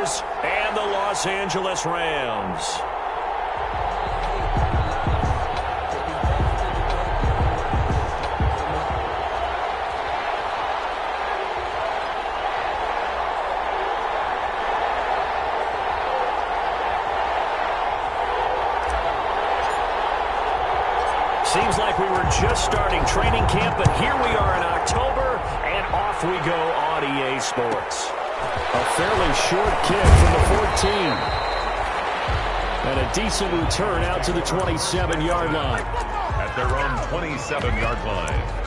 Angeles and the Los Angeles Rams. Seems like we were just starting training camp, but here we are in October, and off we go on EA Sports. A fairly short kick from the 14. And a decent return out to the 27-yard line. At their own 27-yard line.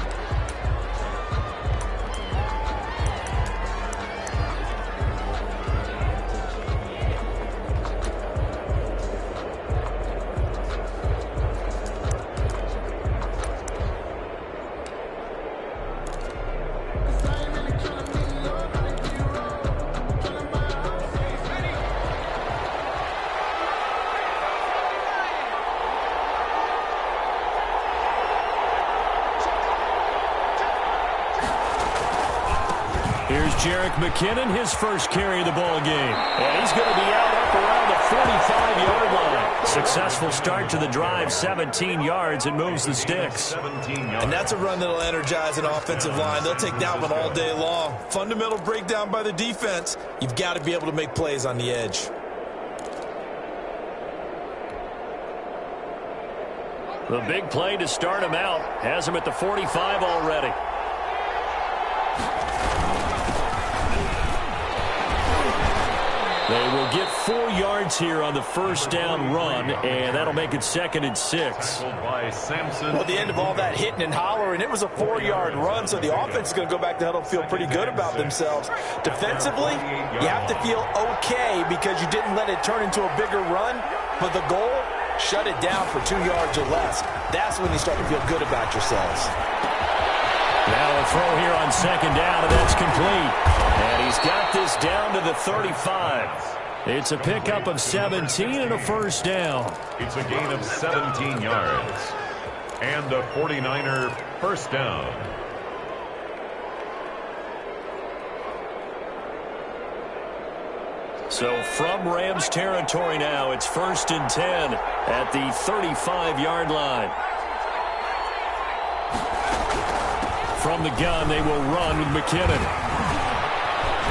Here's Jerick McKinnon, his first carry of the ball game. And he's going to be out up around the 45-yard line. Successful start to the drive, 17 yards, and moves the sticks. And that's a run that'll energize an offensive line. They'll take that one all day long. Fundamental breakdown by the defense. You've got to be able to make plays on the edge. The big play to start him out. Has him at the 45 already. They will get 4 yards here on the first down run, and that'll make it 2nd and 6. Well, the end of all that hitting and hollering, it was a 4-yard run, so the offense is going to go back to huddle and feel pretty good about themselves. Defensively, you have to feel okay because you didn't let it turn into a bigger run, but the goal, shut it down for 2 yards or less. That's when you start to feel good about yourselves. Now a throw here on 2nd down, and that's complete. And he's got this down to the 35. It's a pickup of 17 and a first down. It's a gain of 17 yards. And a 49er first down. So from Rams territory now, it's 1st and 10 at the 35-yard line. From the gun, they will run with McKinnon.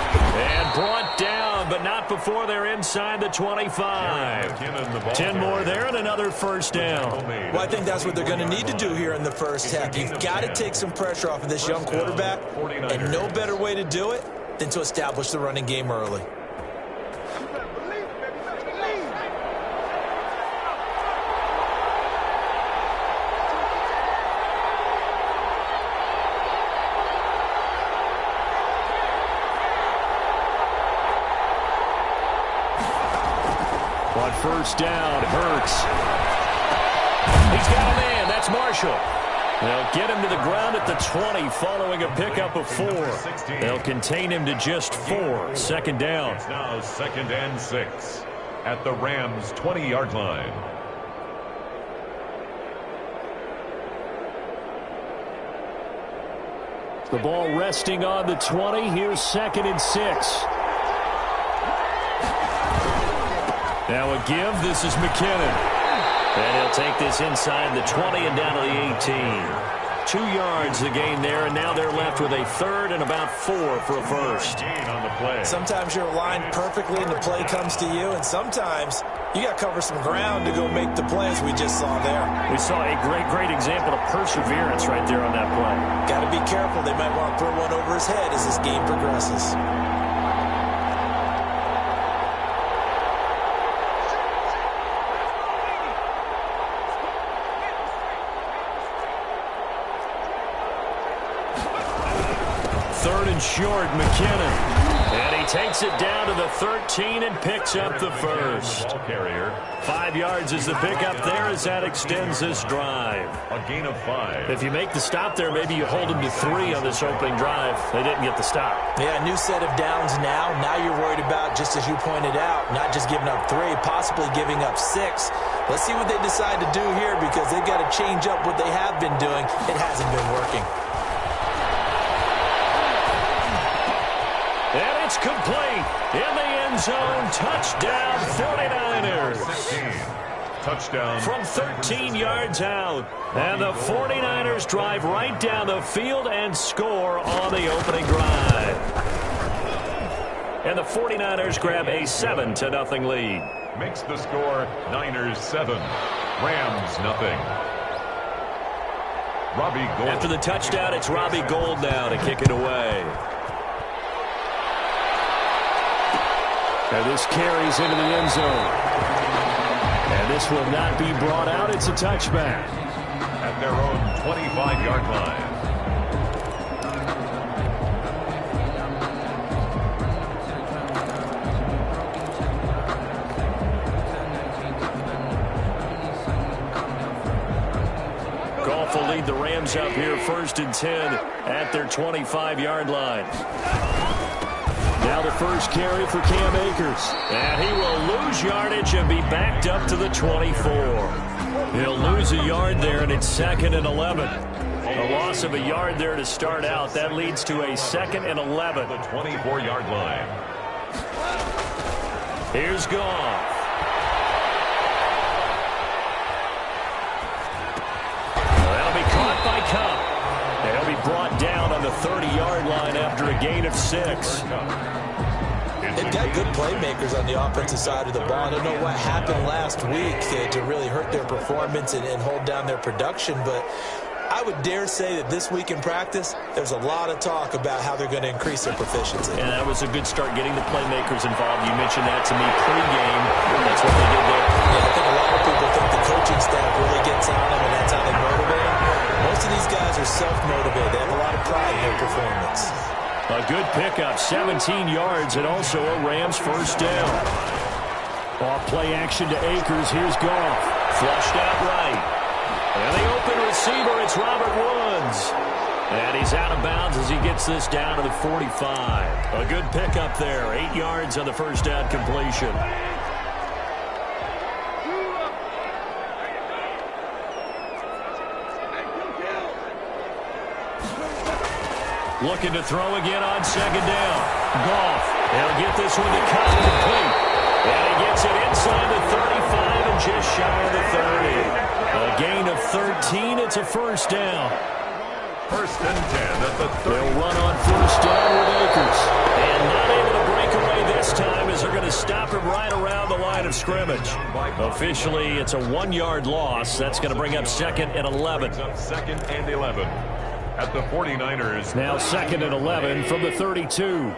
And brought down, but not before they're inside the 25. 10 more there and another first down. Well, I think that's what they're going to need to do here in the first half. You've got to take some pressure off of this young quarterback, and no better way to do it than to establish the running game early. On first down, Hurts. He's got a man. That's Marshall. They'll get him to the ground at the 20 following a pickup of 4. They'll contain him to just 4. 2nd down. It's now 2nd and 6 at the Rams' 20-yard line. The ball resting on the 20. Here's 2nd and 6. Now a give. This is McKinnon. And he'll take this inside the 20 and down to the 18. 2 yards the gain there, and now they're left with a 3rd and about 4 for a first. On the play. Sometimes you're aligned perfectly and the play comes to you, and sometimes you got to cover some ground to go make the plays we just saw there. We saw a great example of perseverance right there on that play. Got to be careful. They might want to throw one over his head as this game progresses. Short, McKinnon. And he takes it down to the 13 and picks up the first. Ball carrier. 5 yards is the pickup there as that extends this drive. A gain of 5. If you make the stop there, maybe you hold them to 3 on this opening drive. They didn't get the stop. Yeah, new set of downs now. Now you're worried about, just as you pointed out, not just giving up 3, possibly giving up 6. Let's see what they decide to do here because they've got to change up what they have been doing. It hasn't been working. And it's complete in the end end zone. Touchdown, 49ers. Touchdown. From 13 yards out. And the 49ers drive right down the field and score on the opening drive. And the 49ers grab a 7-0 lead. Makes the score Niners 7, Rams 0. Robbie Gould. After the touchdown, it's Robbie Gould now to kick it away. And this carries into the end zone. And this will not be brought out. It's a touchback. At their own 25-yard line. Goff will lead the Rams up here 1st and 10 at their 25-yard line. Now the first carry for Cam Akers. And he will lose yardage and be backed up to the 24. He'll lose a yard there, and it's 2nd and 11. A loss of a yard there to start out. That leads to a 2nd and 11. The 24-yard line. Here's Goff. That'll be caught by Cup. They'll be brought down on the 30-yard line after a gain of 6. They've got good playmakers on the offensive side of the ball. I don't know what happened last week to really hurt their performance and hold down their production, but I would dare say that this week in practice, there's a lot of talk about how they're going to increase their proficiency. And that was a good start getting the playmakers involved. You mentioned that to me pregame. That's what they did there. Yeah, I think a lot of people think the coaching staff really gets on them, and that's how they motivate. Most of these guys are self-motivated. They have a lot of pride in their performance. A good pickup, 17 yards, and also a Rams first down. Off play action to Akers. Here's Goff. Flushed out right. And the open receiver, it's Robert Woods. And he's out of bounds as he gets this down to the 45. A good pickup there. 8 yards on the first down completion. Looking to throw again on 2nd down. Goff. He'll get this one to Cup complete. And he gets it inside the 35 and just shy of the 30. A gain of 13. It's a first down. 1st and 10 at the 30. They'll run on first down with Akers. And not able to break away this time as they're going to stop him right around the line of scrimmage. Officially, it's a 1-yard loss. That's going to bring up 2nd and 11. 2nd and 11. At the 49ers. Now 2nd and 11 from the 32.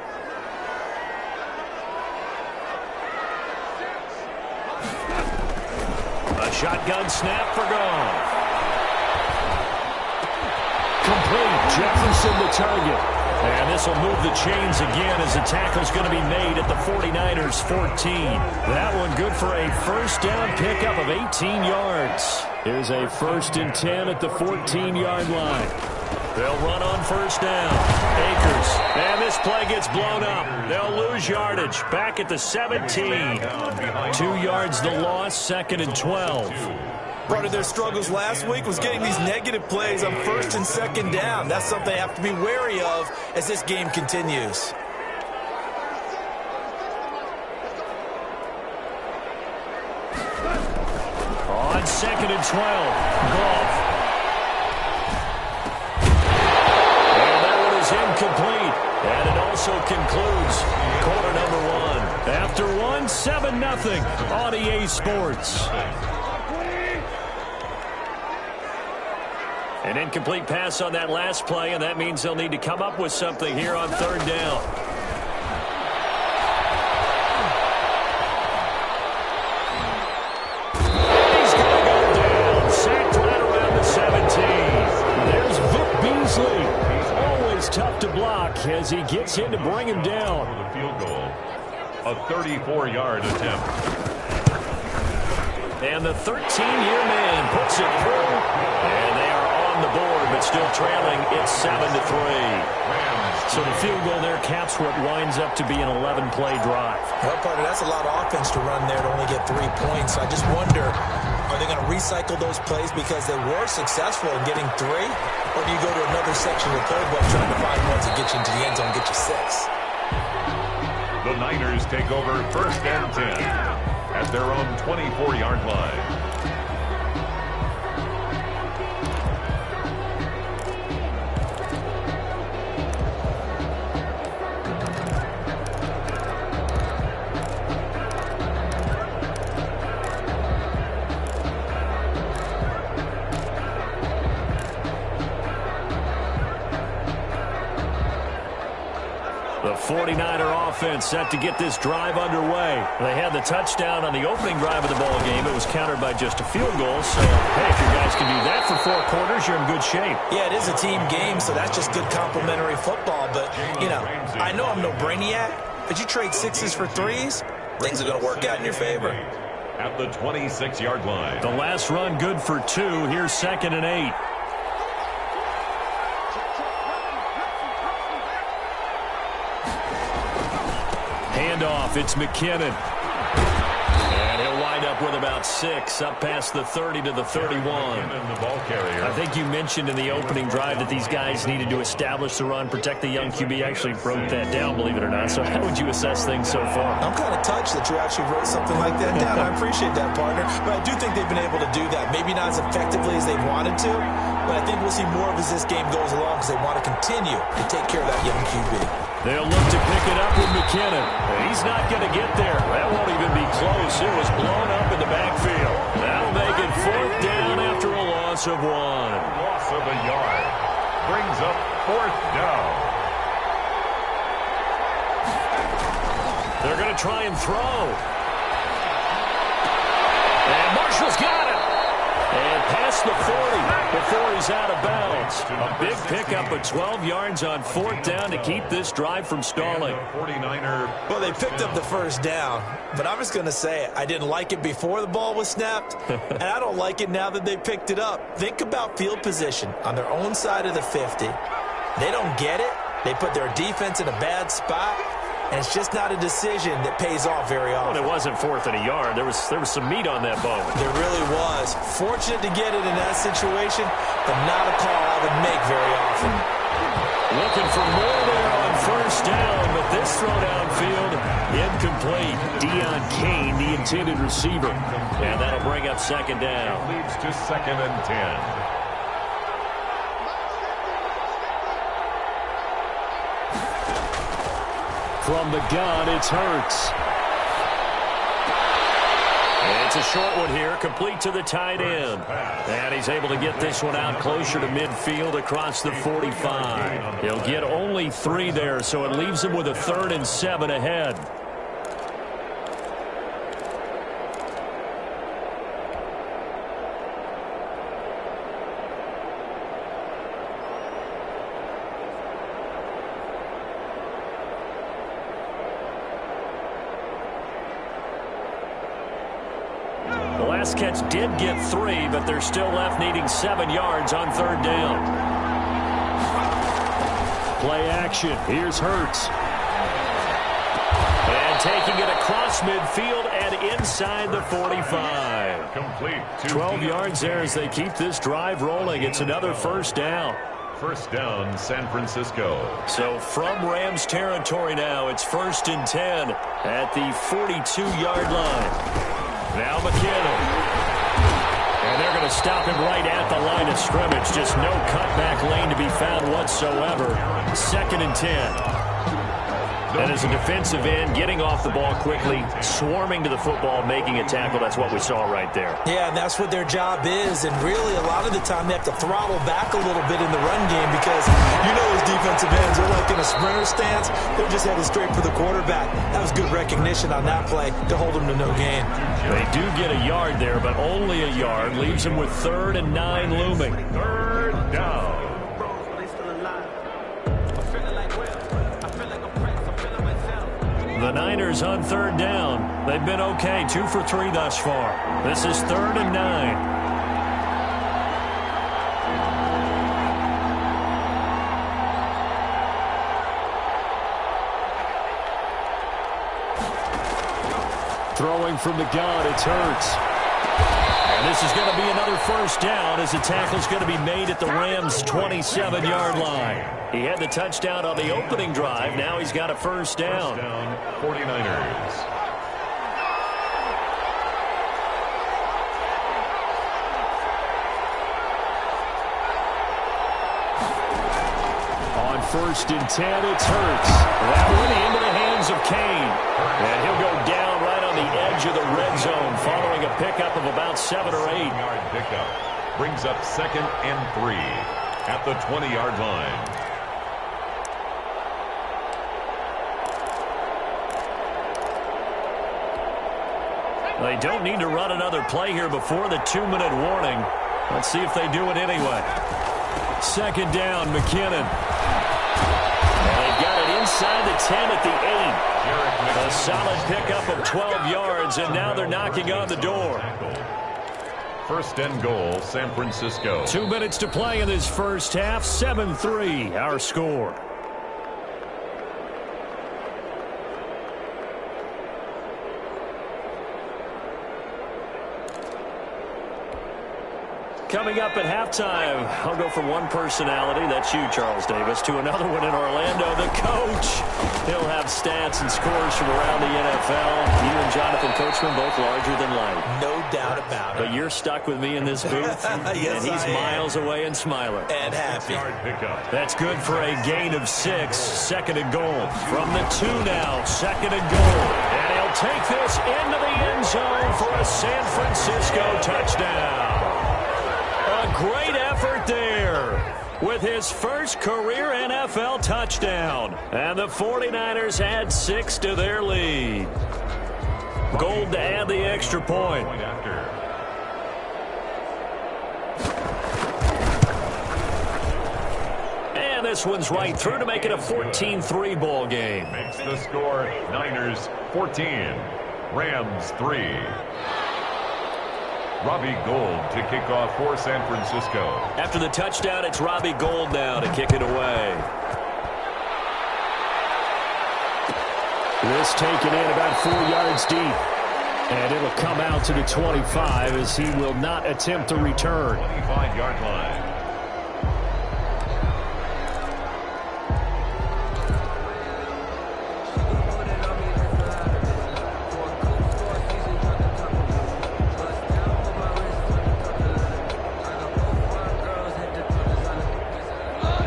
A shotgun snap for Goff. Complete. Jefferson the target. And this will move the chains again as the tackle's going to be made at the 49ers 14. That one good for a first down pickup of 18 yards. Here's a 1st and 10 at the 14-yard line. They'll run on first down. Akers. And this play gets blown up. They'll lose yardage. Back at the 17. 2 yards the loss, 2nd and 12. Part of their struggles last week was getting these negative plays on 1st and 2nd down. That's something they have to be wary of as this game continues. On 2nd and 12. Goff. Incomplete. And it also concludes quarter number 1. After 1, 7-0 on EA Sports. An incomplete pass on that last play, and that means they'll need to come up with something here on 3rd down. He's going to go down. Sacked right around the 17. There's Vic Beasley. Tough to block as he gets in to bring him down. For the field goal, a 34-yard attempt. And the 13-year man puts it through. And they are on the board, but still trailing. It's 7-3. So the field goal there caps what winds up to be an 11-play drive. Well, partner, that's a lot of offense to run there to only get 3 points. I just wonder, are they going to recycle those plays because they were successful in getting 3? Or do you go to another section of the playbook trying to find ones that get you into the end zone and get you 6? The Niners take over 1st and 10 at their own 24-yard line. The 49er offense set to get this drive underway. They had the touchdown on the opening drive of the ball game. It was countered by just a field goal. So, hey, if your guys can do that for 4 quarters, you're in good shape. Yeah, it is a team game, so that's just good complementary football. But, you know I'm no brainiac, but you trade 6s for 3s, things are going to work out in your favor. At the 26-yard line. The last run good for 2. Here's 2nd and 8. Handoff, it's McKinnon. And he'll wind up with about 6, up past the 30 to the 31. The ball carrier. I think you mentioned in the opening drive that these guys needed to establish the run, protect the young QB. Actually broke that down, believe it or not. So how would you assess things so far? I'm kind of touched that you actually wrote something like that down. I appreciate that, partner. But I do think they've been able to do that. Maybe not as effectively as they wanted to, but I think we'll see more of as this game goes along because they want to continue to take care of that young QB. They'll look to pick it up with McKinnon. He's not going to get there. That won't even be close. It was blown up in the backfield. That'll make it 4th down after a loss of 1. Loss of a yard. Brings up 4th down. They're going to try and throw. And Marshall's got it. And past the 40 before he's out of bounds. A big pickup of 12 yards on 4th down to keep this drive from stalling. Well, they picked up the 1st down, but I'm just going to say it. I didn't like it before the ball was snapped, and I don't like it now that they picked it up. Think about field position on their own side of the 50. They don't get it. They put their defense in a bad spot. And it's just not a decision that pays off very often. Well, it wasn't 4th and a yard. There was some meat on that bone. There really was. Fortunate to get it in that situation, but not a call I would make very often. Looking for more there on 1st down, but this throw downfield incomplete. Deion Kane, the intended receiver. And that'll bring up 2nd down. Leads to 2nd and 10. From the gun, it's Hurts. It's a short one here, complete to the tight end. And he's able to get this one out closer to midfield across the 45. He'll get only 3 there, so it leaves him with a 3rd and 7 ahead. The last catch did get 3, but they're still left needing 7 yards on 3rd down. Play action. Here's Hurts. And taking it across midfield and inside the 45. Complete. 12 yards there as they keep this drive rolling. It's another 1st down. 1st down, San Francisco. So from Rams territory now, it's 1st and 10 at the 42-yard line. Now McKinnon. And they're going to stop him right at the line of scrimmage. Just no cutback lane to be found whatsoever. 2nd and 10. And as a defensive end, getting off the ball quickly, swarming to the football, making a tackle, that's what we saw right there. Yeah, and that's what their job is. And really, a lot of the time, they have to throttle back a little bit in the run game because you know those defensive ends are like in a sprinter stance. They're just headed straight for the quarterback. That was good recognition on that play to hold them to no gain. They do get a yard there, but only a yard. Leaves them with 3rd and 9 looming. 3rd down. The Niners on 3rd down. They've been okay, 2 for 3 thus far. This is 3rd and 9. Throwing from the gun, it's Hurts. And this is going to be another first down as the tackle's going to be made at the Rams' 27-yard line. He had the touchdown on the opening drive. Now he's got a first down. First down, 49ers. First and 10, it's Hurts. That one into the hands of Kane. And he'll go down right on the edge of the red zone following a pickup of about 7 or 8. 7-yard pickup brings up 2nd and 3 at the 20-yard line. They don't need to run another play here before the 2-minute warning. Let's see if they do it anyway. Second down, McKinnon. Got it inside the 10 at the 8. A solid pickup of 12 yards, and now they're knocking on the door. First and goal, San Francisco. 2 minutes to play in this first half. 7-3, our score. Coming up at halftime, I'll go from one personality, that's you, Charles Davis, to another one in Orlando, the coach. He'll have stats and scores from around the NFL. You and Jonathan Coachman both larger than life. No doubt about it. But you're stuck with me in this booth, yes, and he's miles away and smiling. And happy. That's good for a gain of 6. Second and goal. From the 2 now, second and goal. And he'll take this into the end zone for a San Francisco touchdown. A great effort there with his first career NFL touchdown. And the 49ers add 6 to their lead. Gold to add the extra point. And this one's right through to make it a 14-3 ball game. Makes the score Niners 14, Rams 3. Robbie Gould to kick off for San Francisco. After the touchdown, it's Robbie Gould now to kick it away. This taken in about 4 yards deep. And it'll come out to the 25 as he will not attempt to return. 25-yard line.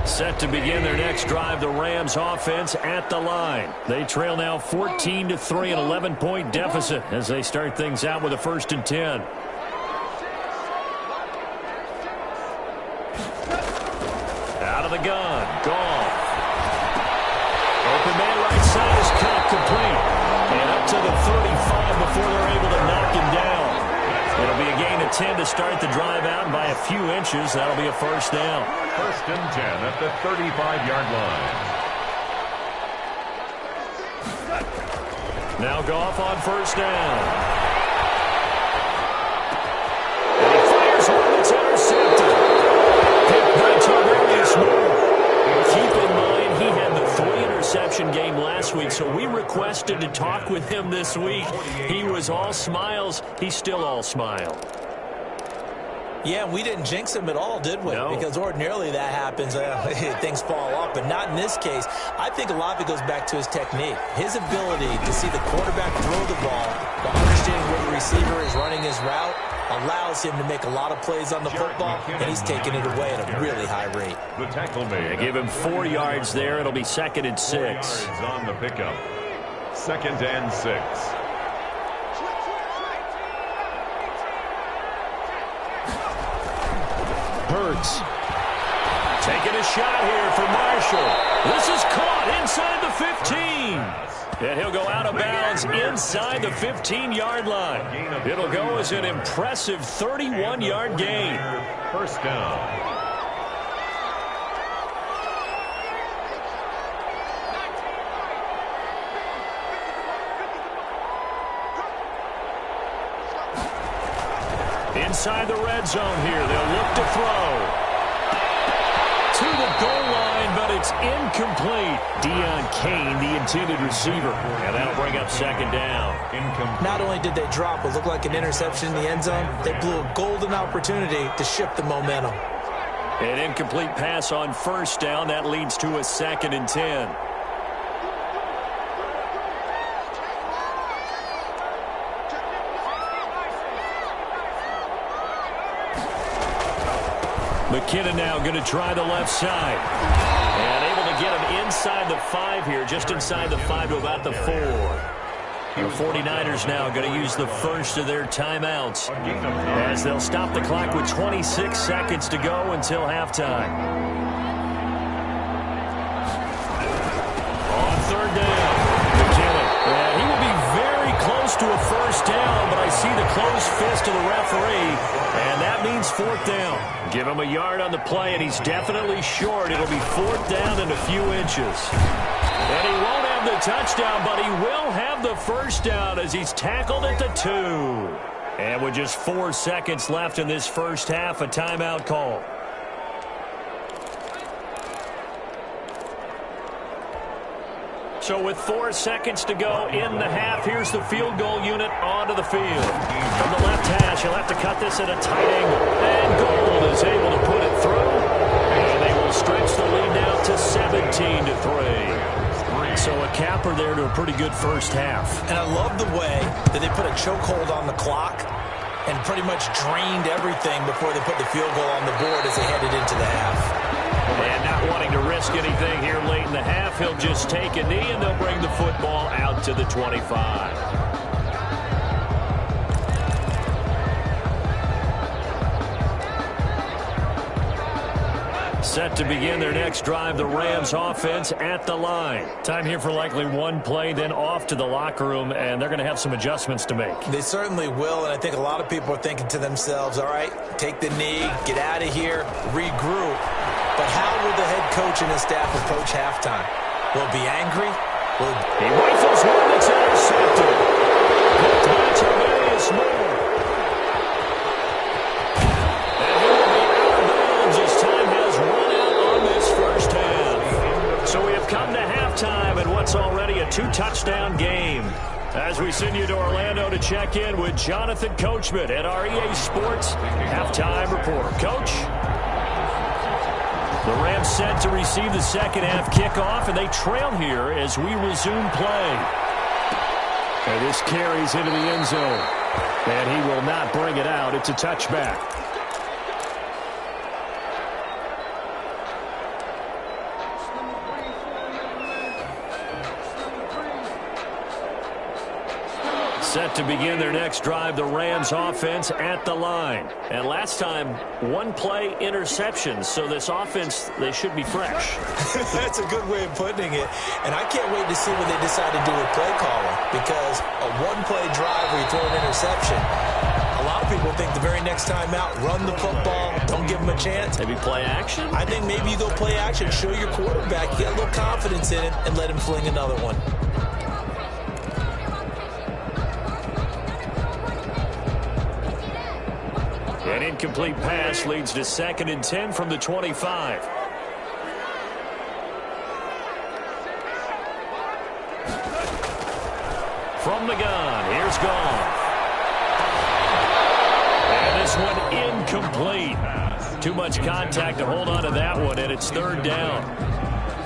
Set to begin their next drive, the Rams offense at the line. They trail now 14-3, an 11-point deficit as they start things out with a 1st and 10. Out of the gun, gone. Open man right side is caught complete. And up to the 35 before they're able to knock him down. It'll be a gain of 10 to start the drive out, and by a few inches, that'll be a first down. 1st and 10 at the 35-yard line. Now Goff on first down. And he fires one that's intercepted. Picked by Tarvarius Moore. Keep in mind, he had the 3-interception game last week, so we requested to talk with him this week. He was all smiles. He's still all smile. Yeah, we didn't jinx him at all, did we? No. Because ordinarily that happens. Things fall off, but not in this case. I think a lot of it goes back to his technique. His ability to see the quarterback throw the ball, to understanding where the receiver is running his route, allows him to make a lot of plays on the football, and he's taking it away at a really high rate. The tackle made. They give him 4 yards there. It'll be 2nd and 6. 4 yards on the pickup. 2nd and 6. Hurts. Taking a shot here for Marshall. This is caught inside the 15. And he'll go out of bounds inside the 15-yard line. It'll go as an impressive 31-yard gain. First down. Inside the red zone here. They'll look to throw. To the goal line, but it's It's incomplete. Deion Kane, the intended receiver. And that'll bring up second down. Not only did they drop what looked like an interception in the end zone, they blew a golden opportunity to shift the momentum. An incomplete pass on first down. That leads to a 2nd and 10. McKinnon now going to try the left side. And able to get him inside the 5 here, just inside the 5 to about the 4. The 49ers now going to use the first of their timeouts as they'll stop the clock with 26 seconds to go until halftime. On 3rd down, McKinnon. And he will be very close to a first down, but I see the closed fist of the referee, and that means 4th down. Give him a yard on the play, and he's definitely short. It'll be 4th down and a few inches. And he won't have the touchdown, but he will have the first down as he's tackled at the 2. And with just 4 seconds left in this first half, a timeout call. So with 4 seconds to go in the half, here's the field goal unit onto the field. From the left hash, he'll have to cut this at a tight angle. And Gold is able to put it through. And they will stretch the lead now to 17-3. So a capper there to a pretty good first half. And I love the way that they put a chokehold on the clock and pretty much drained everything before they put the field goal on the board as they headed into the half. And not wanting to risk anything here late in the half, he'll just take a knee and they'll bring the football out to the 25. Set to begin their next drive, the Rams offense at the line. Time here for likely one play, then off to the locker room, and they're going to have some adjustments to make. They certainly will, and I think a lot of people are thinking to themselves, all right, take the knee, get out of here, regroup. But how will the head coach and his staff approach halftime? Will he be angry? He rifles one that's intercepted. Picked by Tarvarius Moore. And he will be out of bounds as time has run out on this first half. So we have come to halftime in what's already a 2-touchdown game. As we send you to Orlando to check in with Jonathan Coachman at our EA Sports Halftime Report. Coach? The Rams set to receive the second half kickoff, and they trail here as we resume play. And this carries into the end zone. And he will not bring it out. It's a touchback. Set to begin their next drive, the Rams offense at the line. And last time, one play interception, so this offense, they should be fresh. That's a good way of putting it. And I can't wait to see what they decide to do with play calling, because a one-play drive where you throw an interception, a lot of people think the very next time out, run the football, don't give them a chance. Maybe play action? I think maybe you go play action, show your quarterback, you get a little confidence in it, and let him fling another one. An incomplete pass leads to 2nd and 10 from the 25. From the gun, here's Goff. And this one incomplete. Too much contact to hold on to that one, and it's 3rd down.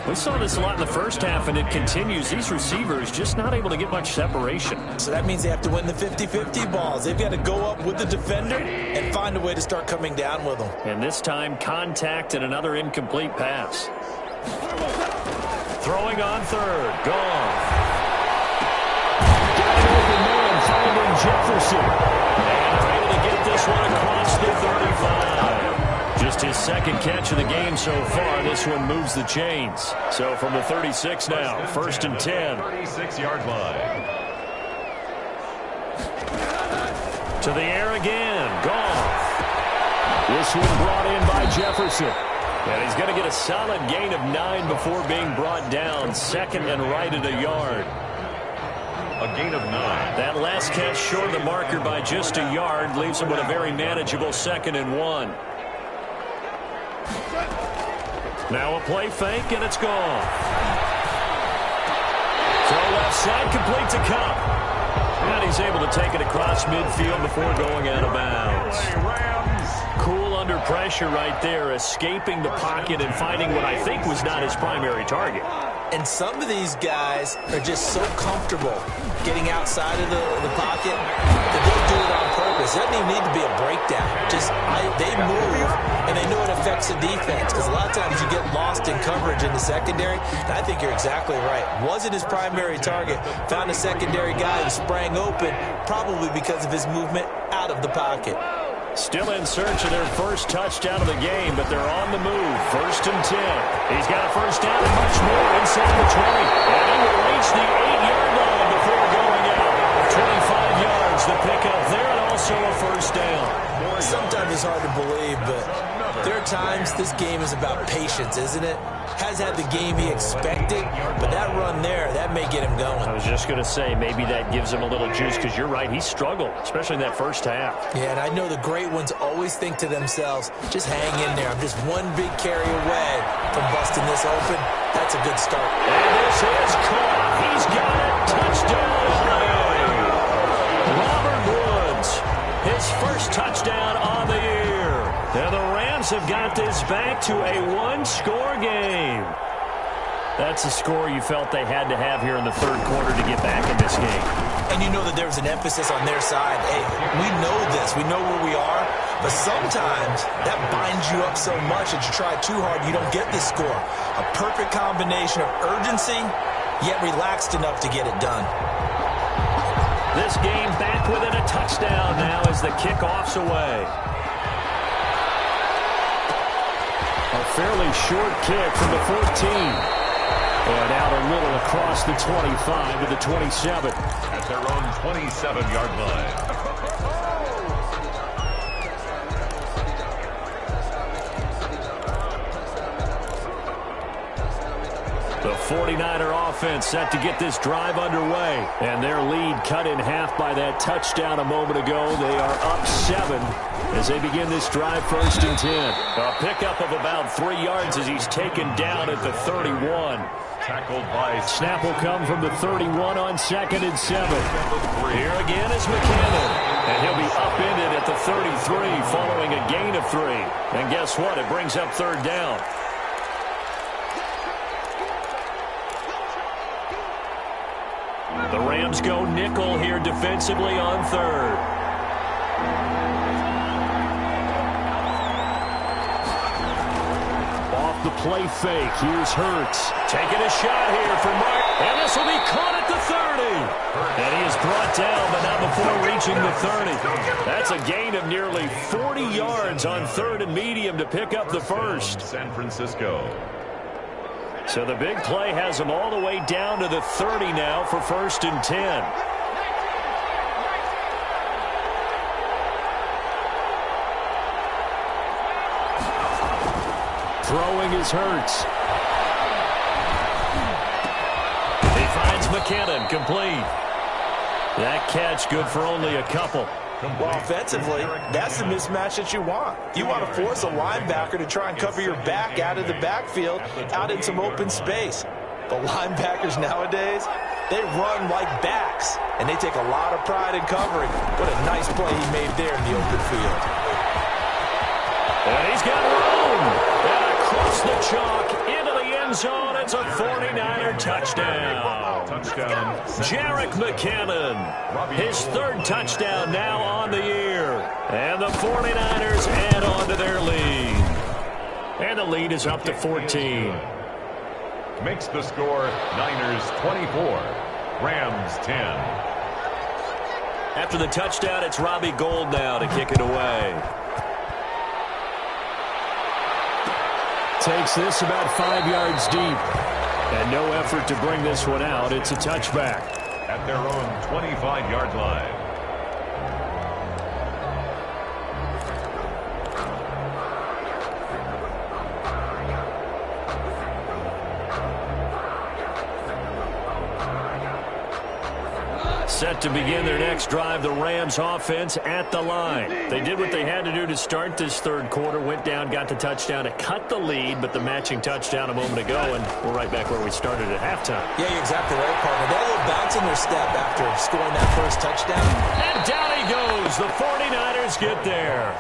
We saw this a lot in the first half, and it continues. These receivers just not able to get much separation. So that means they have to win the 50-50 balls. They've got to go up with the defender and find a way to start coming down with them. And this time, contact and another incomplete pass. Throwing on 3rd. Goff. Got an open man, finding Jefferson. And they're able to get this one across the 35. Just his second catch of the game so far. This one moves the chains. So from the 36 now, 1st and 10. 36-yard line. To the air again. Goff. This one brought in by Jefferson. And he's going to get a solid gain of 9 before being brought down. 2nd and right at a yard. A gain of 9. That last catch short of the marker by just a yard leaves him with a very manageable 2nd and 1. Now a play fake, and it's gone. Throw left side, complete to Cup. And he's able to take it across midfield before going out of bounds. Cool under pressure right there, escaping the pocket and finding what I think was not his primary target. And some of these guys are just so comfortable getting outside of the pocket that they'll do it on purpose. It doesn't even need to be a breakdown. They move, and they know it affects the defense. Because a lot of times you get lost in coverage in the secondary. And I think you're exactly right. Wasn't his primary target. Found a secondary guy who sprang open, probably because of his movement out of the pocket. Still in search of their first touchdown of the game, but they're on the move. 1st and 10. He's got a first down and much more inside the 20. And he will reach the 8-yard line before going out. 25 yards the pickup there, and also a first down. Sometimes it's hard to believe, but there are times this game is about patience, isn't it? Has had the game he expected, but that run there, that may get him going. I was just going to say, maybe that gives him a little juice, because you're right, he struggled, especially in that first half. Yeah, and I know the great ones always think to themselves, just hang in there. I'm just one big carry away from busting this open. That's a good start. And this is caught. He's got it. Touchdown, Robert Woods, his first touchdown on the year. And the Rams have got this back to a one-score game. That's a score you felt they had to have here in the third quarter to get back in this game. And you know that there was an emphasis on their side. Hey, we know this. We know where we are. But sometimes that binds you up so much that you try too hard, you don't get this score. A perfect combination of urgency, yet relaxed enough to get it done. This game back within a touchdown now as the kickoff's away. A fairly short kick from the 14. And out a little across the 25 to the 27. At their own 27-yard line. The 49er offense set to get this drive underway. And their lead cut in half by that touchdown a moment ago. They are up 7 as they begin this drive. 1st and 10. A pickup of about 3 yards as he's taken down at the 31. Tackled by snap will come from the 31 on 2nd and 7. Here again is McKinnon. And he'll be upended at the 33 following a gain of 3. And guess what? It brings up 3rd down. The Rams go nickel here defensively on 3rd. Off the play fake. Here's Hurts. Taking a shot here for Mark. And this will be caught at the 30. And he is brought down, but not before reaching the 30. That's a gain of nearly 40 yards on 3rd and medium to pick up the first. San Francisco. So the big play has them all the way down to the 30 now for 1st and 10. Throwing is Hurts. He finds McKinnon, complete. That catch good for only a couple. Well, offensively, that's the mismatch that you want. You want to force a linebacker to try and cover your back out of the backfield, out in some open space. But linebackers nowadays, they run like backs, and they take a lot of pride in covering. What a nice play he made there in the open field. And he's got room. And across the chalk into the end zone. It's a 49er touchdown. Jerick McKinnon, his 3rd touchdown now on the year. And the 49ers add on to their lead. And the lead is up to 14. Makes the score Niners 24, Rams 10. After the touchdown, it's Robbie Gould now to kick it away. Takes this about 5 yards deep. And no effort to bring this one out. It's a touchback. At their own 25-yard line. Set to begin their next drive, the Rams offense at the line. They did what they had to do to start this third quarter, went down, got the touchdown to cut the lead, but the matching touchdown a moment ago, and we're right back where we started at halftime. Yeah, you're exactly right, partner. They had a little bounce in their step after scoring that first touchdown. And down he goes. The 49ers get there.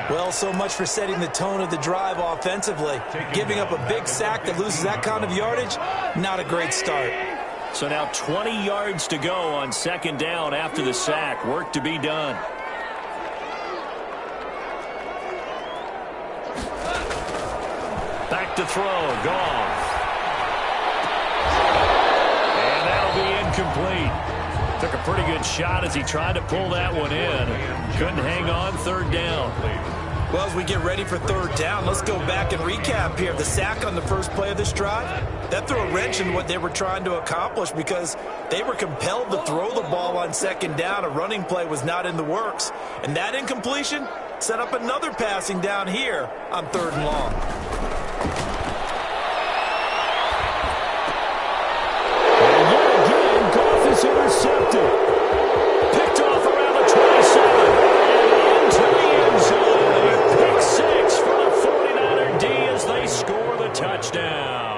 Well, so much for setting the tone of the drive offensively. Giving up a big sack that loses that kind of yardage, not a great start. So now 20 yards to go on second down after the sack. Work to be done. Back to throw. Goff. And that'll be incomplete. Took a pretty good shot as he tried to pull that one in. Couldn't hang on third down. Well, as we get ready for third down, let's go back and recap here. The sack on the first play of this drive, that threw a wrench in what they were trying to accomplish because they were compelled to throw the ball on second down. A running play was not in the works. And that incompletion set up another passing down here on third and long. And yet again, Goff is intercepted. Picked off around the 27. And into the end zone. Pick six for the 49er D as they score the touchdown.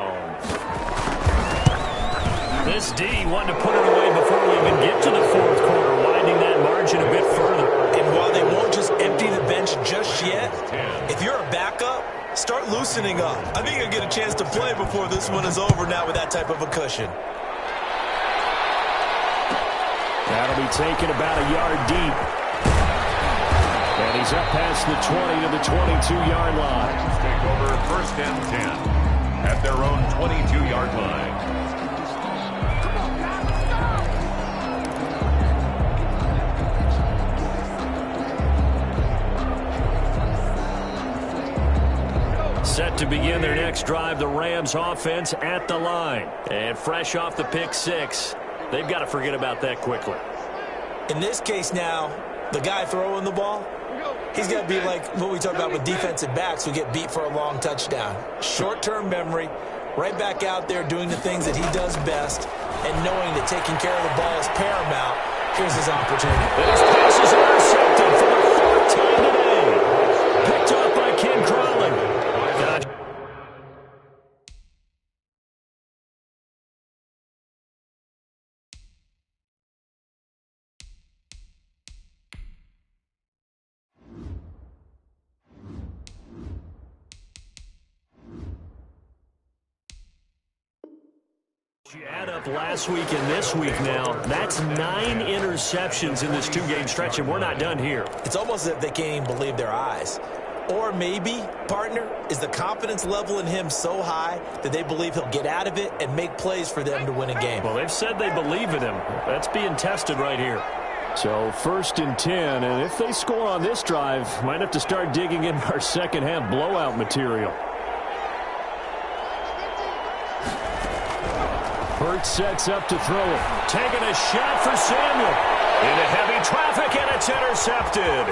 This D wanted to put it away before we even get to the fourth quarter, widening that margin a bit further. And while they won't just empty the bench just yet, if you're a backup, start loosening up. I think you'll get a chance to play before this one is over now with that type of a cushion. That'll be taken about a yard deep. And he's up past the 20 to the 22-yard line. Take over first and 10 at their own 22-yard line. Set to begin their next drive, the Rams offense at the line. And fresh off the pick six, they've got to forget about that quickly. In this case now, the guy throwing the ball, he's got to be like what we talk about with defensive backs who get beat for a long touchdown. Short-term memory, right back out there doing the things that he does best, and knowing that taking care of the ball is paramount. Here's his opportunity. And his pass is intercepted for the fourth time today. Picked up by Ken Crawley. You add up last week and this week now, that's 9 interceptions in this two-game stretch, and we're not done here. It's almost as if they can't even believe their eyes. Or maybe, partner, is the confidence level in him so high that they believe he'll get out of it and make plays for them to win a game. Well, they've said they believe in him. That's being tested right here. So first and 10, and if they score on this drive, might have to start digging in our second-half blowout material. Hurts sets up to throw it. Taking a shot for Samuel. Into heavy traffic, and it's intercepted.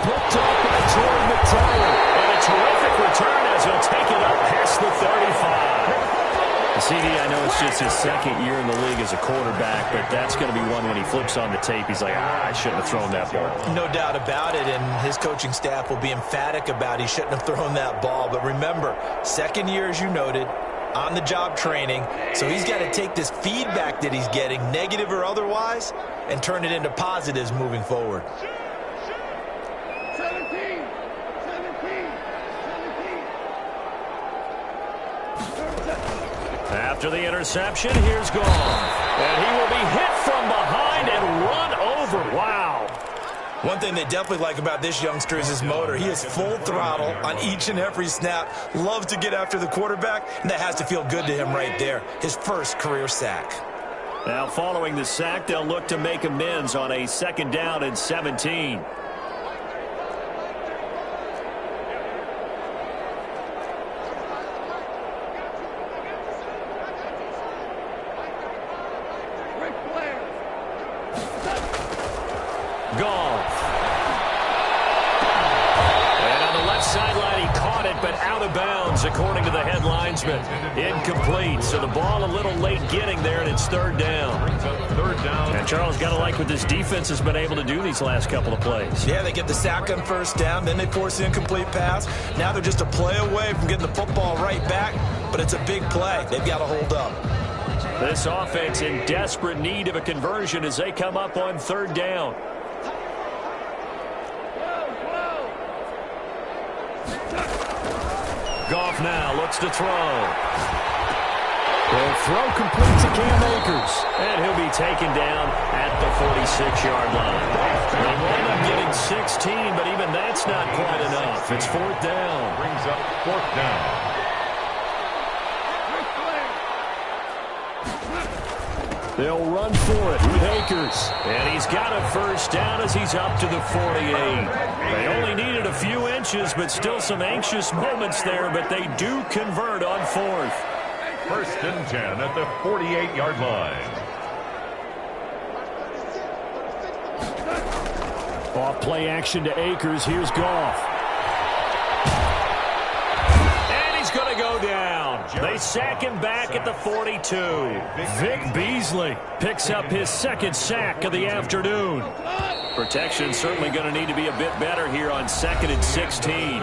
Picked up by Jordan McTyer. And a terrific return as he'll take it up past the 35. CD, I know it's just his second year in the league as a quarterback, but that's going to be one when he flips on the tape. He's like, I shouldn't have thrown that ball. No doubt about it, and his coaching staff will be emphatic about he shouldn't have thrown that ball. But remember, second year, as you noted, on-the-job training, so he's got to take this feedback that he's getting, negative or otherwise, and turn it into positives moving forward. 17. After the interception, here's Goff. And he will be hit from behind and run over. Wow. One thing they definitely like about this youngster is his motor. He is full throttle on each and every snap. Loves to get after the quarterback, and that has to feel good to him right there. His first career sack. Now following the sack, they'll look to make amends on a second down and 17. Goff. And on the left sideline, he caught it, but out of bounds, according to the headlines. management. Incomplete, so the ball a little late getting there, and it's third down. Third down. And Charles, got to like what this defense has been able to do these last couple of plays. Yeah, they get the sack on first down, then they force the incomplete pass. Now they're just a play away from getting the football right back, but it's a big play. They've got to hold up. This offense in desperate need of a conversion as they come up on third down. Goff now looks to throw. The throw complete to Cam Akers. And he'll be taken down at the 46-yard line. They wind up getting 16, but even that's not quite enough. It's fourth down. Brings up fourth down. They'll run for it with Akers. And he's got a first down as he's up to the 48. They only needed a few inches, but still some anxious moments there, but they do convert on fourth. First and 10 at the 48-yard line. Off play action to Akers. Here's Goff. And he's going to go down. They sack him back at the 42. Vic Beasley picks up his second sack of the afternoon. Protection certainly going to need to be a bit better here on 2nd and 16.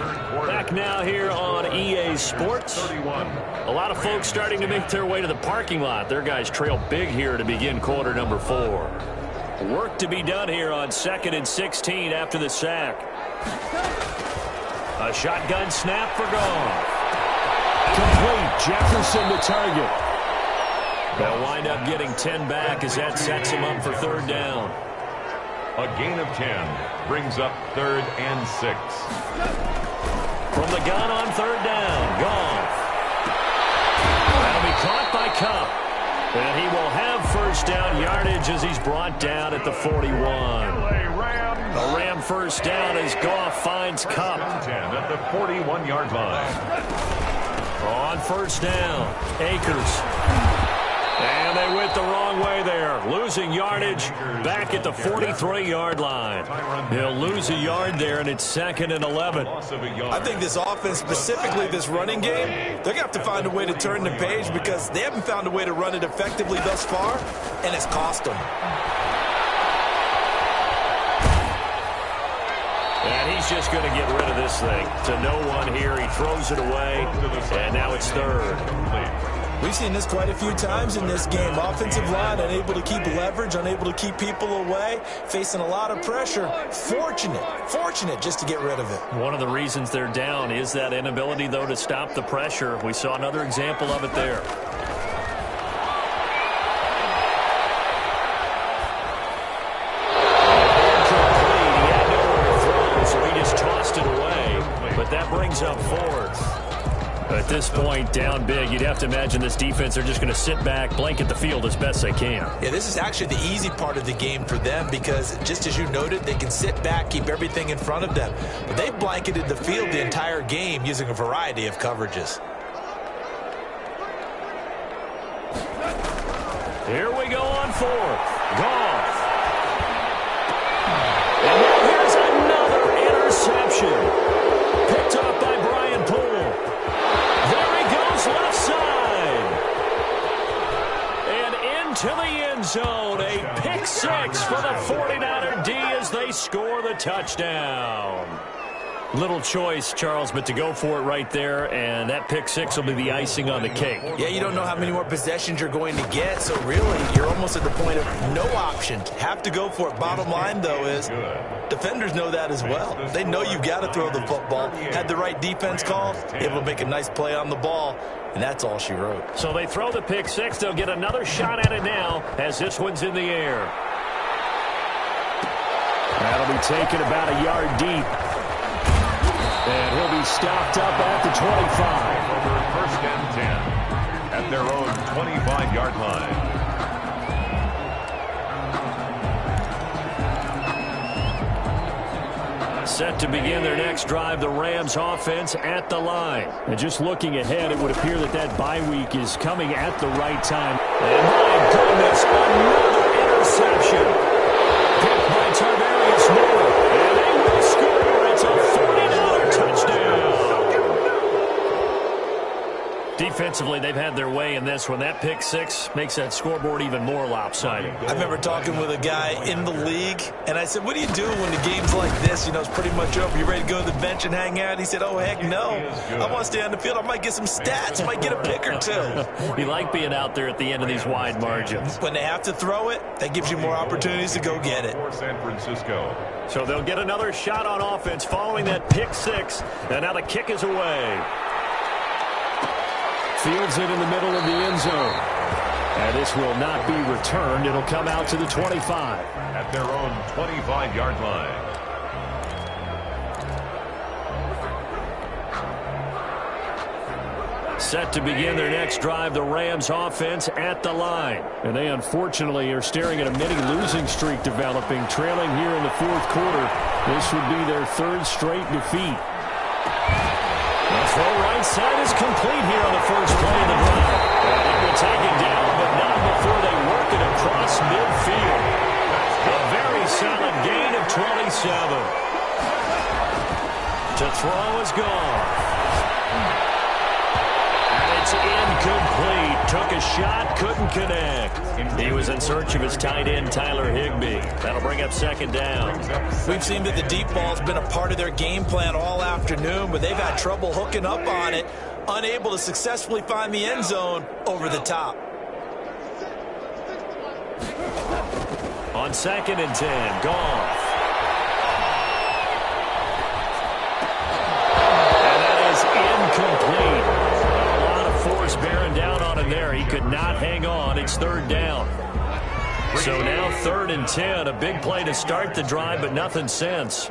Back now here on EA Sports. A lot of folks starting to make their way to the parking lot. Their guys trail big here to begin quarter number 4. Work to be done here on 2nd and 16 after the sack. A shotgun snap for Goff. Complete. Jefferson to target. They'll wind up getting 10 back as that sets him up for third down. A gain of 10 brings up 3rd and 6. From the gun on third down, Goff. That'll be caught by Cup. And he will have first down yardage as he's brought down at the 41. A Ram first down as Goff finds Cup. 10 at the 41-yard line. On first down, Akers. And they went the wrong way there. Losing yardage back at the 43-yard line. He'll lose a yard there, and it's 2nd and 11. I think this offense, specifically this running game, they're going to have to find a way to turn the page because they haven't found a way to run it effectively thus far, and it's cost them. And he's just going to get rid of this thing. To no one here. He throws it away, and now it's third. We've seen this quite a few times in this game. Offensive line unable to keep leverage, unable to keep people away, facing a lot of pressure. Fortunate just to get rid of it. One of the reasons they're down is that inability, though, to stop the pressure. We saw another example of it there. He had nowhere to throw, so he just tossed it away. But that brings up fourth. At this point, down big, you'd have to imagine this defense are just going to sit back, blanket the field as best they can. Yeah, this is actually the easy part of the game for them because, just as you noted, they can sit back, keep everything in front of them. But they've blanketed the field the entire game using a variety of coverages. Here we go on fourth. Goff. And now here's another interception. Picked up by Brian Poole. Left side. And into the end zone. A pick six for the 49er D as they score the touchdown. Little choice, Charles, but to go for it right there, and that pick six will be the icing on the cake. Yeah, you don't know how many more possessions you're going to get, so really you're almost at the point of no option. Have to go for it. Bottom line, though, is defenders know that as well. They know you've got to throw the football. Had the right defense call, able to make a nice play on the ball, and that's all she wrote. So they throw the pick six. They'll get another shot at it now as this one's in the air. That'll be taken about a yard deep. And he'll be stopped up at the 25. Over 1st and 10 at their own 25-yard line. Set to begin their next drive, the Rams offense at the line. And just looking ahead, it would appear that that bye week is coming at the right time. And my goodness, another interception. Picked by Tarvarius Moore. And they will score. It's a 40-yard touchdown. Offensively, they've had their way in this one. That pick six makes that scoreboard even more lopsided. I remember talking with a guy in the league, and I said, what do you do when the game's like this? You know, it's pretty much over. You ready to go to the bench and hang out? He said, oh, heck no. I want to stay on the field. I might get some stats. Might get a pick or two. You like being out there at the end of these wide margins. When they have to throw it, that gives you more opportunities to go get it. For San Francisco. So they'll get another shot on offense following that pick six. And now the kick is away. Fields it in the middle of the end zone. And this will not be returned. It'll come out to the 25. At their own 25-yard line. Set to begin their next drive, the Rams offense at the line. And they unfortunately are staring at a mini losing streak developing, trailing here in the fourth quarter. This would be their third straight defeat. The throw right side is complete here on the first play of the drive. And it will take it down, but not before they work it across midfield. A very solid gain of 27. To throw is gone. It's incomplete. Took a shot, couldn't connect. He was in search of his tight end, Tyler Higbee. That'll bring up second down. We've seen that the deep ball's been a part of their game plan all afternoon, but they've had trouble hooking up on it, unable to successfully find the end zone over the top. On 2nd and 10, Goff. And that is incomplete. Force bearing down on him there. He could not hang on. It's third down. So now 3rd and 10. A big play to start the drive, but nothing since.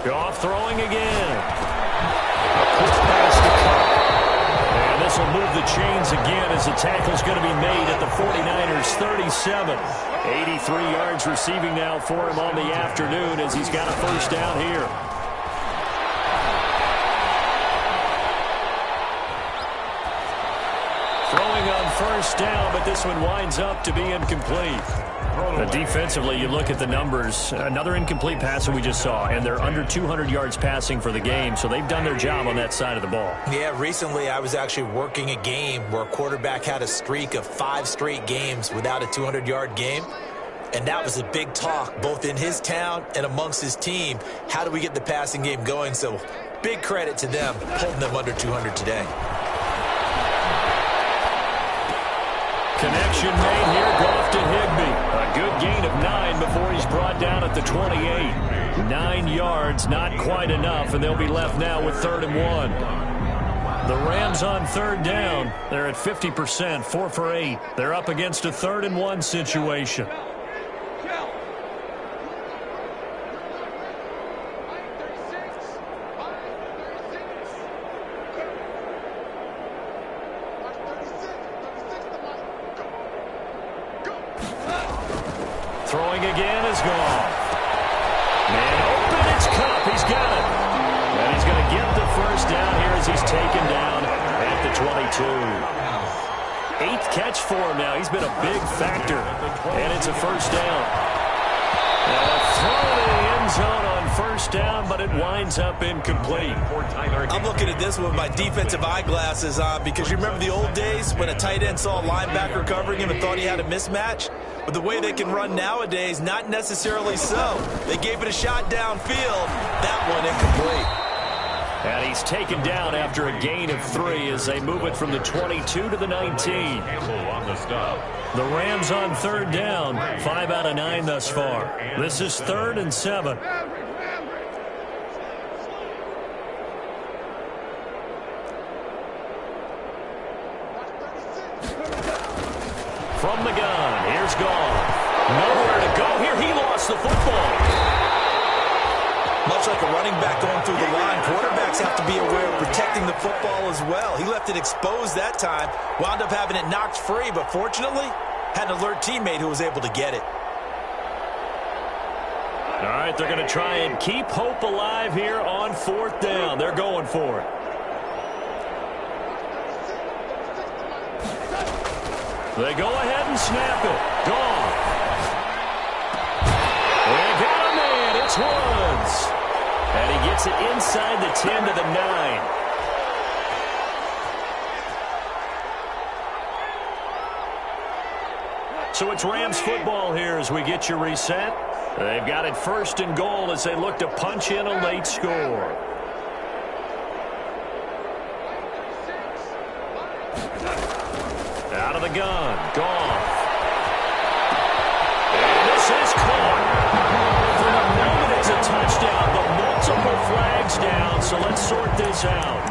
Goff throwing again. A quick pass to Cup. And this will move the chains again as the tackle's going to be made at the 49ers 37. 83 yards receiving now for him on the afternoon as he's got a first down here. Throwing on first down, but this one winds up to be incomplete. But defensively, you look at the numbers. Another incomplete pass that we just saw, and they're under 200 yards passing for the game, so they've done their job on that side of the ball. Yeah, recently I was actually working a game where a quarterback had a streak of 5 straight games without a 200-yard game, and that was a big talk both in his town and amongst his team. How do we get the passing game going? So big credit to them holding them under 200 today. Connection made here, Goff to Higbee. A good gain of 9 before he's brought down at the 28. 9 yards, not quite enough, and they'll be left now with 3rd and 1. The Rams on 3rd down. They're at 50%, 4 for 8. They're up against a 3rd and 1 situation. Throwing again is gone. Man open, it's Cup. He's got it. And he's going to get the first down here as he's taken down at the 22. 8th catch for him now. He's been a big factor. And it's a first down. Now a throw to the end zone on first down, but it winds up incomplete. I'm looking at this with my defensive eyeglasses on because you remember the old days when a tight end saw a linebacker covering him and thought he had a mismatch? But the way they can run nowadays, not necessarily so. They gave it a shot downfield. That one incomplete. And he's taken down after a gain of 3 as they move it from the 22 to the 19. The Rams on 3rd down, 5 out of 9 thus far. This is 3rd and 7. From the gun, here's Goff. Nowhere to go here. He lost the football. Much like a running back going through the line, quarterbacks have to be aware of protecting the football as well. He left it exposed that time, wound up having it knocked free, but fortunately, had an alert teammate who was able to get it. All right, they're going to try and keep hope alive here on 4th down. They're going for it. They go ahead and snap it. Gone. It's Woods. And he gets it inside the 10 to the 9. So it's Rams football here as we get you reset. They've got it 1st and goal as they look to punch in a late score. Out of the gun. Goff. And this is caught. For the moment, it's a touchdown, but multiple flags down, so let's sort this out.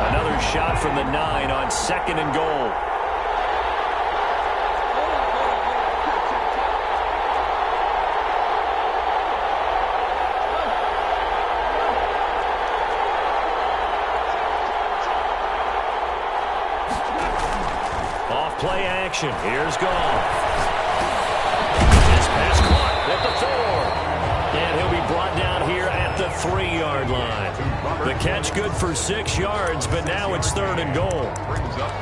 Another shot from the 9 on 2nd and goal. Play action. Here's Goff. This pass caught at the 4. And he'll be brought down here at the 3-yard line. The catch good for 6 yards, but now it's 3rd and goal.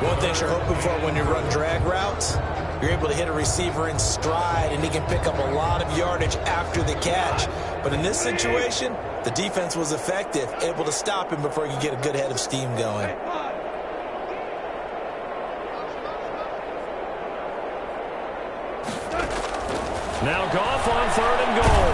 One thing you're hoping for when you run drag routes, you're able to hit a receiver in stride, and he can pick up a lot of yardage after the catch. But in this situation, the defense was effective, able to stop him before he could get a good head of steam going. Now Goff on 3rd and goal.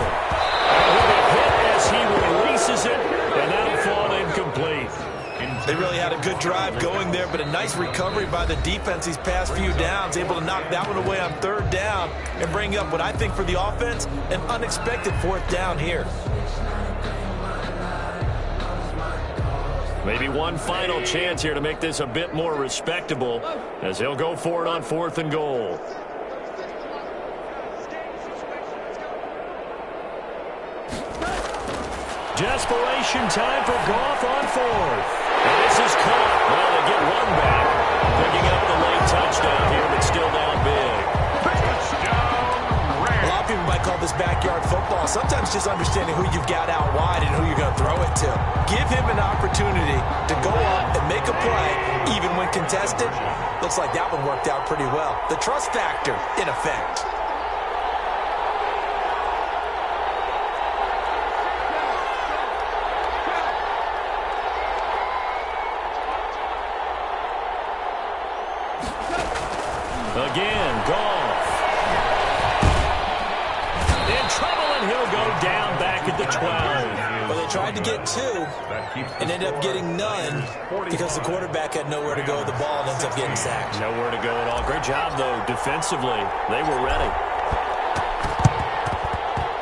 And he'll be hit as he releases it, and that'll fall incomplete. They really had a good drive going there, but a nice recovery by the defense these past few downs, able to knock that one away on 3rd down and bring up what I think for the offense, an unexpected 4th down here. Maybe one final chance here to make this a bit more respectable as he'll go for it on 4th and goal. Desperation time for Goff on 4th. And this is caught. Well, they get one back. Picking up the late touchdown here, but still down big. A lot of people might call this backyard football. Sometimes just understanding who you've got out wide and who you're going to throw it to. Give him an opportunity to go up and make a play, even when contested. Looks like that one worked out pretty well. The trust factor, in effect. Again, Goff. In trouble, and he'll go down back at the 12. Well, they tried to get 2 and ended up getting none because the quarterback had nowhere to go with the ball and ends up getting sacked. Nowhere to go at all. Great job, though, defensively. They were ready.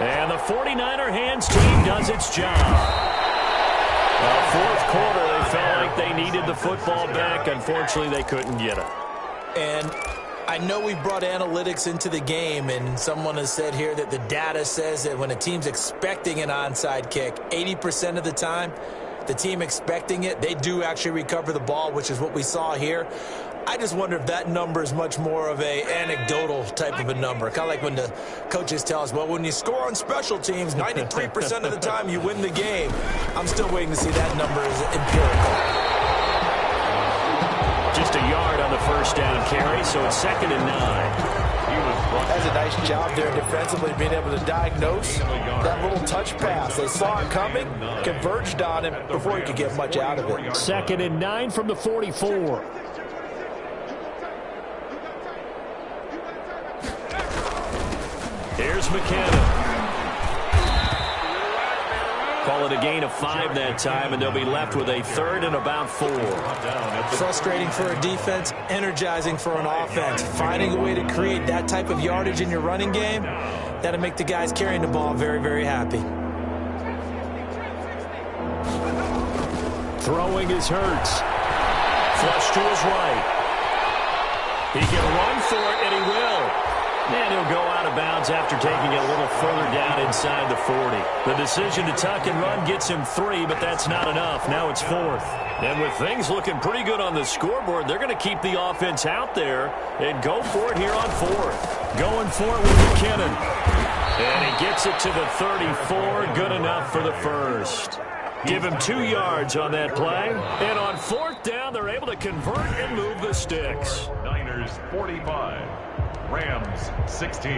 And the 49er hands team does its job. 4th quarter, they felt like they needed the football back. Unfortunately, they couldn't get it. And I know we brought analytics into the game, and someone has said here that the data says that when a team's expecting an onside kick, 80% of the time, the team expecting it, they do actually recover the ball, which is what we saw here. I just wonder if that number is much more of a anecdotal type of a number. Kind of like when the coaches tell us, well, when you score on special teams, 93% of the time you win the game. I'm still waiting to see that number as empirical. Just a yard on the 1st down carry, so it's 2nd and 9. That's a nice job there defensively, being able to diagnose that little touch pass. They saw it coming, converged on him before he could get much out of it. 2nd and 9 from the 44. Here's McKinnon. Call it a gain of 5 that time, and they'll be left with a 3rd and about 4. Frustrating for a defense, energizing for an offense. Finding a way to create that type of yardage in your running game, that'll make the guys carrying the ball very, very happy. Throwing is Hurts. Flush to his right. He can run for it, and he will. And he'll go out of bounds after taking it a little further down inside the 40. The decision to tuck and run gets him 3, but that's not enough. Now it's 4th. And with things looking pretty good on the scoreboard, they're going to keep the offense out there and go for it here on 4th. Going for it with McKinnon. And he gets it to the 34. Good enough for the 1st. Give him 2 yards on that play. And on 4th down, they're able to convert and move the sticks. Niners 45, Rams 16.